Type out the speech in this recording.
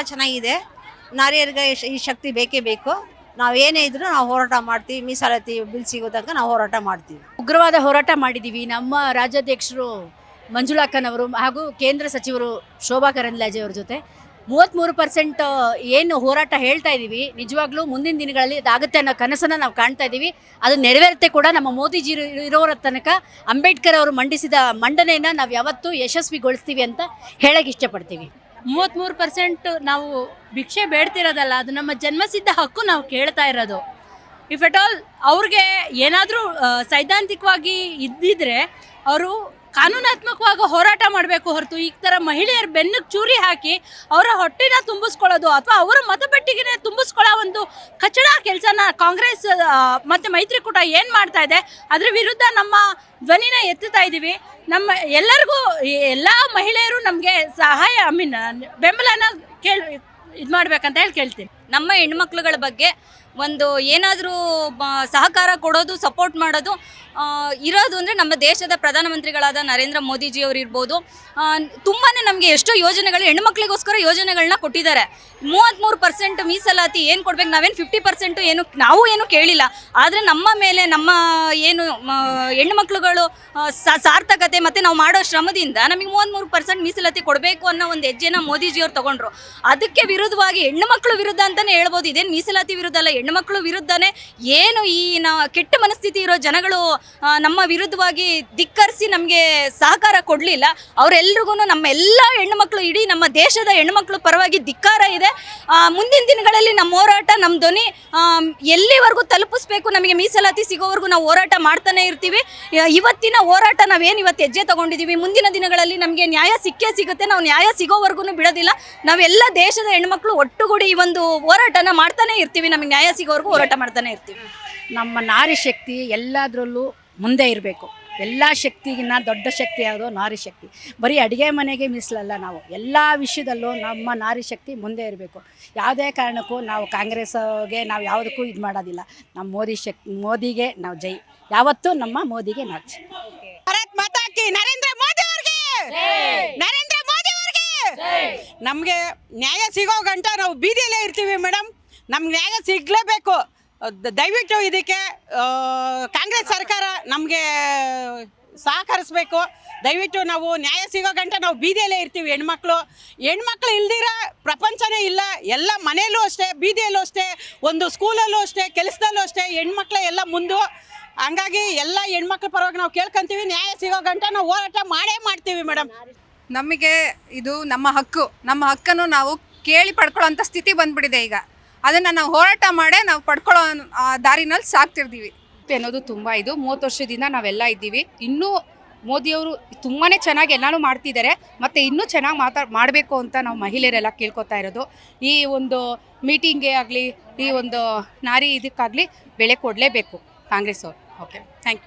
ಚೆನ್ನಾಗಿದೆ. ನಾರಿಯರಿಗೆ ಈ ಶಕ್ತಿ ಬೇಕೇ ಬೇಕು. ನಾವೇನೇ ಇದ್ರೂ ನಾವು ಹೋರಾಟ ಮಾಡ್ತೀವಿ. ಮೀಸಲಾತಿ ಬಿಲ್ ಸಿಗೋ ತನಕ ನಾವು ಹೋರಾಟ ಮಾಡ್ತೀವಿ. ಉಗ್ರವಾದ ಹೋರಾಟ ಮಾಡಿದ್ದೀವಿ. ನಮ್ಮ ರಾಜ್ಯಾಧ್ಯಕ್ಷರು ಮಂಜುಳಾಕ್ಕನವರು ಹಾಗೂ ಕೇಂದ್ರ ಸಚಿವರು ಶೋಭಾ ಕರಂದ್ಲಾಜೆ ಅವರ ಜೊತೆ 33% ಏನು ಹೋರಾಟ ಹೇಳ್ತಾ ಇದ್ದೀವಿ, ನಿಜವಾಗ್ಲೂ ಮುಂದಿನ ದಿನಗಳಲ್ಲಿ ಅದಾಗುತ್ತೆ ಅನ್ನೋ ಕನಸನ್ನು ನಾವು ಕಾಣ್ತಾ ಇದ್ದೀವಿ. ಅದು ನೆರವೇರುತ್ತೆ ಕೂಡ. ನಮ್ಮ ಮೋದಿಜಿ ಇರೋರ ತನಕ ಅಂಬೇಡ್ಕರ್ ಅವರು ಮಂಡಿಸಿದ ಮಂಡನೆಯನ್ನು ನಾವು ಯಾವತ್ತೂ ಯಶಸ್ವಿಗೊಳಿಸ್ತೀವಿ ಅಂತ ಹೇಳಕ್ಕೆ ಇಷ್ಟಪಡ್ತೀವಿ. 33% ನಾವು ಭಿಕ್ಷೆ ಬೇಡ್ತಿರೋದಲ್ಲ, ಅದು ನಮ್ಮ ಜನ್ಮಸಿದ್ಧ ಹಕ್ಕು. ನಾವು ಕೇಳ್ತಾ ಇರೋದು ಇಫ್ ಎಟ್ ಆಲ್ ಅವ್ರಿಗೆ ಏನಾದರೂ ಸೈದ್ಧಾಂತಿಕವಾಗಿ ಇದ್ದಿದ್ರೆ ಅವರು ಕಾನೂನಾತ್ಮಕವಾಗಿ ಹೋರಾಟ ಮಾಡಬೇಕು ಹೊರತು ಈ ಥರ ಮಹಿಳೆಯರ ಬೆನ್ನಿಗೆ ಚೂರಿ ಹಾಕಿ ಅವರ ಹೊಟ್ಟೆನ ತುಂಬಿಸ್ಕೊಳ್ಳೋದು ಅಥವಾ ಅವರ ಮತಪೆಟ್ಟಿಗೆನೇ ತುಂಬಿಸ್ಕೊಳ್ಳೋ ಒಂದು ಕಚಡ ಕೆಲಸನ ಕಾಂಗ್ರೆಸ್ ಮತ್ತು ಮೈತ್ರಿಕೂಟ ಏನು ಮಾಡ್ತಾ ಇದೆ, ಅದ್ರ ವಿರುದ್ಧ ನಮ್ಮ ಧ್ವನಿನ ಎತ್ತುತ್ತಾ ಇದ್ದೀವಿ. ನಮ್ಮ ಎಲ್ಲರಿಗೂ ಎಲ್ಲ ಮಹಿಳೆಯರು ನಮಗೆ ಸಹಾಯ ಬೆಂಬಲನ ಇದು ಮಾಡ್ಬೇಕಂತ ಹೇಳಿ ಕೇಳ್ತೀನಿ. ನಮ್ಮ ಹೆಣ್ಮಕ್ಳುಗಳ ಬಗ್ಗೆ ಒಂದು ಏನಾದರೂ ಸಹಕಾರ ಕೊಡೋದು, ಸಪೋರ್ಟ್ ಮಾಡೋದು ಇರೋದು ಅಂದರೆ ನಮ್ಮ ದೇಶದ ಪ್ರಧಾನಮಂತ್ರಿಗಳಾದ ನರೇಂದ್ರ ಮೋದಿಜಿಯವರು ಇರ್ಬೋದು. ತುಂಬಾ ನಮಗೆ ಎಷ್ಟೋ ಯೋಜನೆಗಳು ಹೆಣ್ಮಕ್ಳಿಗೋಸ್ಕರ ಯೋಜನೆಗಳನ್ನ ಕೊಟ್ಟಿದ್ದಾರೆ. 33% ಮೀಸಲಾತಿ ಏನು ಕೊಡ್ಬೇಕು, ನಾವೇನು 50% ನಾವು ಏನು ಕೇಳಿಲ್ಲ. ಆದರೆ ನಮ್ಮ ಮೇಲೆ ನಮ್ಮ ಏನು ಹೆಣ್ಮಕ್ಳುಗಳು ಸಾರ್ಥಕತೆ ಮತ್ತು ನಾವು ಮಾಡೋ ಶ್ರಮದಿಂದ ನಮಗೆ 33% ಮೀಸಲಾತಿ ಕೊಡಬೇಕು ಅನ್ನೋ ಒಂದು ಹೆಜ್ಜೆನ ಮೋದಿಜಿಯವರು ತೊಗೊಂಡ್ರು. ಅದಕ್ಕೆ ವಿರುದ್ಧವಾಗಿ ಹೆಣ್ಣುಮಕ್ಳು ವಿರುದ್ಧ ಅಂತಲೇ ಹೇಳ್ಬೋದು. ಇದೇನು ಮೀಸಲಾತಿ ವಿರುದ್ಧ ಅಲ್ಲ, ಹೆಣ್ಣುಮಕ್ಳು ವಿರುದ್ಧನೇ ಏನು ಈ ಕೆಟ್ಟ ಮನಸ್ಥಿತಿ ಇರೋ ಜನಗಳು ನಮ್ಮ ವಿರುದ್ಧವಾಗಿ ಧಿಕ್ಕರಿಸಿ ನಮಗೆ ಸಹಕಾರ ಕೊಡಲಿಲ್ಲ. ಅವರೆಲ್ರಿಗೂ ನಮ್ಮ ಎಲ್ಲ ಹೆಣ್ಣುಮಕ್ಳು, ಇಡೀ ನಮ್ಮ ದೇಶದ ಹೆಣ್ಣುಮಕ್ಳು ಪರವಾಗಿ ಧಿಕ್ಕಾರ ಇದೆ. ಮುಂದಿನ ದಿನಗಳಲ್ಲಿ ನಮ್ಮ ಹೋರಾಟ, ನಮ್ಮ ಧ್ವನಿ ಎಲ್ಲಿವರೆಗೂ ತಲುಪಿಸ್ಬೇಕು, ನಮಗೆ ಮೀಸಲಾತಿ ಸಿಗೋವರೆಗೂ ನಾವು ಹೋರಾಟ ಮಾಡ್ತಾನೆ ಇರ್ತೀವಿ. ಇವತ್ತಿನ ಹೋರಾಟ ನಾವೇನು ಇವತ್ತು ಹೆಜ್ಜೆ ತಗೊಂಡಿದ್ದೀವಿ, ಮುಂದಿನ ದಿನಗಳಲ್ಲಿ ನಮಗೆ ನ್ಯಾಯ ಸಿಕ್ಕೇ ಸಿಗುತ್ತೆ. ನಾವು ನ್ಯಾಯ ಸಿಗೋವರೆಗೂ ಬಿಡೋದಿಲ್ಲ. ನಾವೆಲ್ಲ ದೇಶದ ಹೆಣ್ಮಕ್ಳು ಒಟ್ಟುಗೂಡಿ ಈ ಒಂದು ಹೋರಾಟನ ಮಾಡ್ತಾನೆ ಇರ್ತೀವಿ. ನಮಗೆ ನ್ಯಾಯ ಸಿಗೋವರೆಗೂ ಹೋರಾಟ ಮಾಡ್ತಾನೆ ಇರ್ತೀವಿ. ನಮ್ಮ ನಾರಿ ಶಕ್ತಿ ಎಲ್ಲದರಲ್ಲೂ ಮುಂದೆ ಇರಬೇಕು. ಎಲ್ಲ ಶಕ್ತಿಗಿನ್ನ ದೊಡ್ಡ ಶಕ್ತಿ ಯಾವುದೋ ನಾರಿ ಶಕ್ತಿ. ಬರೀ ಅಡುಗೆ ಮನೆಗೆ ಮೀಸಲಲ್ಲ, ನಾವು ಎಲ್ಲ ವಿಷಯದಲ್ಲೂ ನಮ್ಮ ನಾರಿ ಶಕ್ತಿ ಮುಂದೆ ಇರಬೇಕು. ಯಾವುದೇ ಕಾರಣಕ್ಕೂ ನಾವು ಕಾಂಗ್ರೆಸ್ಗೆ ನಾವು ಯಾವುದಕ್ಕೂ ಇದು ಮಾಡೋದಿಲ್ಲ. ನಮ್ಮ ಮೋದಿಗೆ ನಾವು ಜೈ. ಯಾವತ್ತೂ ನಮ್ಮ ಮೋದಿಗೆ ನಾವು ಜೈ. ಭಾರತ್ ಮಾತಾ ಕಿ, ನರೇಂದ್ರ ಮೋದಿ ಅವ್ರಿಗೆ, ನರೇಂದ್ರ ಮೋದಿ ಅವ್ರಿಗೆ. ನಮಗೆ ನ್ಯಾಯ ಸಿಗೋ ಗಂಟ ನಾವು ಬೀದಿಯಲ್ಲೇ ಇರ್ತೀವಿ ಮೇಡಮ್. ನಮ್ಗೆ ನ್ಯಾಯ ಸಿಗಲೇಬೇಕು. ದಯವಿಟ್ಟು ಇದಕ್ಕೆ ಕಾಂಗ್ರೆಸ್ ಸರ್ಕಾರ ನಮಗೆ ಸಹಕರಿಸಬೇಕು. ದಯವಿಟ್ಟು ನಾವು ನ್ಯಾಯ ಸಿಗೋ ಗಂಟೆ ನಾವು ಬೀದಿಯಲ್ಲೇ ಇರ್ತೀವಿ. ಹೆಣ್ಮಕ್ಳು ಇಲ್ದಿರ ಪ್ರಪಂಚನೇ ಇಲ್ಲ. ಎಲ್ಲ ಮನೆಯಲ್ಲೂ ಅಷ್ಟೇ, ಬೀದಿಯಲ್ಲೂ ಅಷ್ಟೇ, ಒಂದು ಸ್ಕೂಲಲ್ಲೂ ಅಷ್ಟೇ, ಕೆಲಸದಲ್ಲೂ ಅಷ್ಟೇ ಹೆಣ್ಮಕ್ಳೇ ಎಲ್ಲ ಮುಂದೆ. ಹಂಗಾಗಿ ಎಲ್ಲ ಹೆಣ್ಮಕ್ಳ ಪರವಾಗಿ ನಾವು ಕೇಳ್ಕೊಂತೀವಿ. ನ್ಯಾಯ ಸಿಗೋ ಗಂಟೆ ನಾವು ಹೋರಾಟ ಮಾಡೇ ಮಾಡ್ತೀವಿ ಮೇಡಮ್. ನಮಗೆ ಇದು ನಮ್ಮ ಹಕ್ಕು. ನಮ್ಮ ಹಕ್ಕನ್ನು ನಾವು ಕೇಳಿ ಪಡ್ಕೊಳ್ಳೋಂಥ ಸ್ಥಿತಿ ಬಂದ್ಬಿಟ್ಟಿದೆ ಈಗ. ಅದನ್ನು ನಾವು ಹೋರಾಟ ಮಾಡೇ ನಾವು ಪಡ್ಕೊಳ್ಳೋ ದಾರಿನಲ್ಲಿ ಸಾಕ್ತಿರ್ತೀವಿ ಅನ್ನೋದು ತುಂಬ. 30 ವರ್ಷದಿಂದ ನಾವೆಲ್ಲ ಇದ್ದೀವಿ. ಇನ್ನೂ ಮೋದಿಯವರು ತುಂಬಾ ಚೆನ್ನಾಗಿ ಎಲ್ಲನೂ ಮಾಡ್ತಿದ್ದಾರೆ. ಮತ್ತು ಇನ್ನೂ ಚೆನ್ನಾಗಿ ಮಾಡಬೇಕು ಅಂತ ನಾವು ಮಹಿಳೆಯರೆಲ್ಲ ಕೇಳ್ಕೊತಾ ಇರೋದು. ಈ ಒಂದು ಮೀಟಿಂಗೇ ಆಗಲಿ, ಈ ಒಂದು ನಾರಿ ಇದಕ್ಕಾಗಲಿ ಬೆಲೆ ಕೊಡಲೇಬೇಕು ಕಾಂಗ್ರೆಸ್ ಅವರು. Okay, thank you.